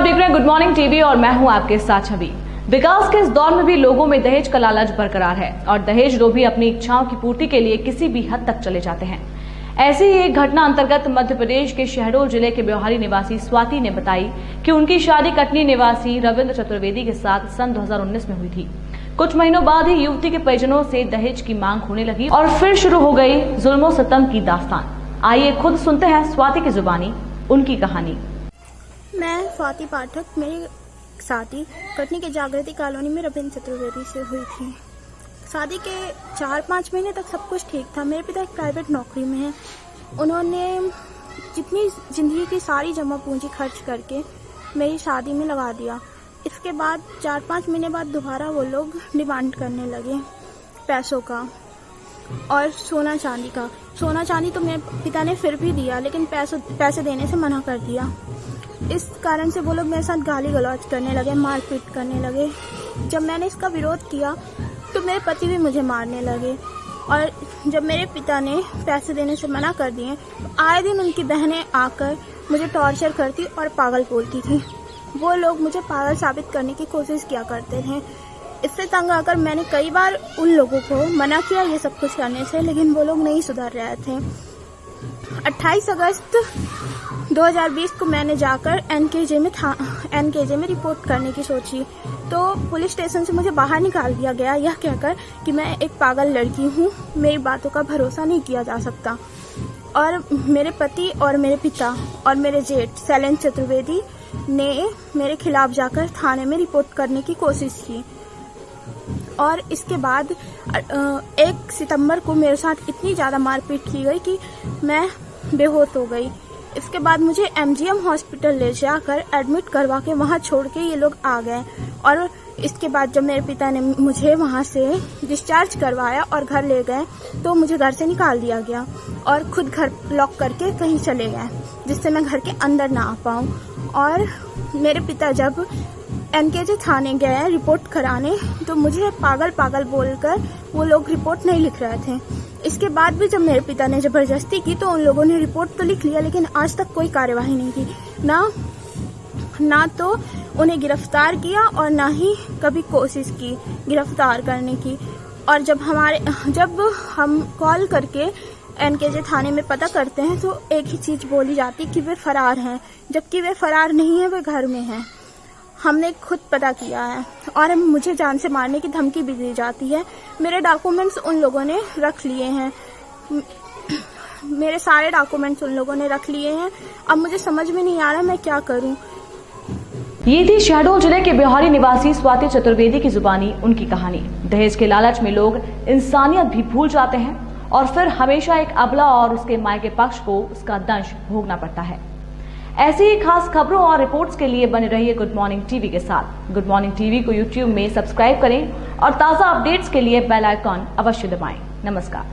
देख रहे हैं गुड मॉर्निंग टीवी और मैं हूं आपके साथ छवि। विकास के इस दौर में भी लोगों में दहेज का लालच बरकरार है और दहेज लोभी अपनी इच्छाओं की पूर्ति के लिए किसी भी हद तक चले जाते हैं। ऐसी ही एक घटना अंतर्गत मध्य प्रदेश के शहडोल जिले के ब्योहारी निवासी स्वाति ने बताई कि उनकी शादी कटनी निवासी रविंद्र चतुर्वेदी के साथ सन 2019 में हुई थी। कुछ महीनों बाद ही युवती के परिजनों से दहेज की मांग होने लगी और फिर शुरू हो गई जुल्मो सितम की दास्तान। आइए खुद सुनते हैं स्वाति की जुबानी उनकी कहानी। मैं स्वाति पाठक, मेरी शादी कटनी के जागृति कॉलोनी में रविंद्र चतुर्वेदी से हुई थी। शादी के 4-5 महीने तक सब कुछ ठीक था। मेरे पिता एक प्राइवेट नौकरी में हैं। उन्होंने जितनी ज़िंदगी की सारी जमा पूंजी खर्च करके मेरी शादी में लगा दिया। इसके बाद 4-5 महीने बाद दोबारा वो लोग डिमांड करने लगे पैसों का और सोना चांदी का। सोना चांदी तो मेरे पिता ने फिर भी दिया, लेकिन पैसे देने से मना कर दिया। इस कारण से वो लोग मेरे साथ गाली गलौज करने लगे, मारपीट करने लगे। जब मैंने इसका विरोध किया तो मेरे पति भी मुझे मारने लगे और जब मेरे पिता ने पैसे देने से मना कर दिए तो आए दिन उनकी बहनें आकर मुझे टॉर्चर करती और पागल बोलती थी। वो लोग मुझे पागल साबित करने की कोशिश किया करते थे। इससे तंग आकर मैंने कई बार उन लोगों को मना किया ये सब कुछ करने से, लेकिन वो लोग नहीं सुधर रहे थे। 28 अगस्त 2020 को मैंने जाकर एनकेजे में रिपोर्ट करने की सोची तो पुलिस स्टेशन से मुझे बाहर निकाल दिया गया, यह कहकर कि मैं एक पागल लड़की हूँ, मेरी बातों का भरोसा नहीं किया जा सकता। और मेरे पति और मेरे पिता और मेरे जेठ शैलेंद्र चतुर्वेदी ने मेरे खिलाफ जाकर थाने में रिपोर्ट करने की कोशिश की। और इसके बाद 1 सितंबर को मेरे साथ इतनी ज़्यादा मारपीट की गई कि मैं बेहोश हो गई। इसके बाद मुझे एमजीएम हॉस्पिटल ले जाकर एडमिट करवा के वहाँ छोड़ के ये लोग आ गए। और इसके बाद जब मेरे पिता ने मुझे वहाँ से डिस्चार्ज करवाया और घर ले गए तो मुझे घर से निकाल दिया गया और खुद घर लॉक करके कहीं चले गए, जिससे मैं घर के अंदर ना आ पाऊँ। और मेरे पिता जब एनकेजे थाने गए रिपोर्ट कराने तो मुझे पागल बोलकर वो लोग रिपोर्ट नहीं लिख रहे थे। इसके बाद भी जब मेरे पिता ने जबरदस्ती की तो उन लोगों ने रिपोर्ट तो लिख लिया, लेकिन आज तक कोई कार्यवाही नहीं की। ना तो उन्हें गिरफ्तार किया और ना ही कभी कोशिश की गिरफ्तार करने की। और जब हम कॉल करके एनकेजे थाने में पता करते हैं तो एक ही चीज़ बोली जाती कि वे फरार हैं, जबकि वे फरार नहीं है, वे घर में हैं। हमने खुद पता किया है और मुझे जान से मारने की धमकी भी दी जाती है। मेरे डॉक्यूमेंट्स उन लोगों ने रख लिए हैं, मेरे सारे डॉक्यूमेंट्स उन लोगों ने रख लिए हैं। अब मुझे समझ में नहीं आ रहा मैं क्या करूं। ये थी शहडोल जिले के ब्योहारी निवासी स्वाति चतुर्वेदी की जुबानी उनकी कहानी। दहेज के लालच में लोग इंसानियत भी भूल जाते हैं और फिर हमेशा एक अबला और उसके मायके पक्ष को उसका दंश भोगना पड़ता है। ऐसी ही खास खबरों और रिपोर्ट्स के लिए बने रहिए गुड मॉर्निंग टीवी के साथ। गुड मॉर्निंग टीवी को यूट्यूब में सब्सक्राइब करें और ताज़ा अपडेट्स के लिए बेल आइकॉन अवश्य दबाएं। नमस्कार।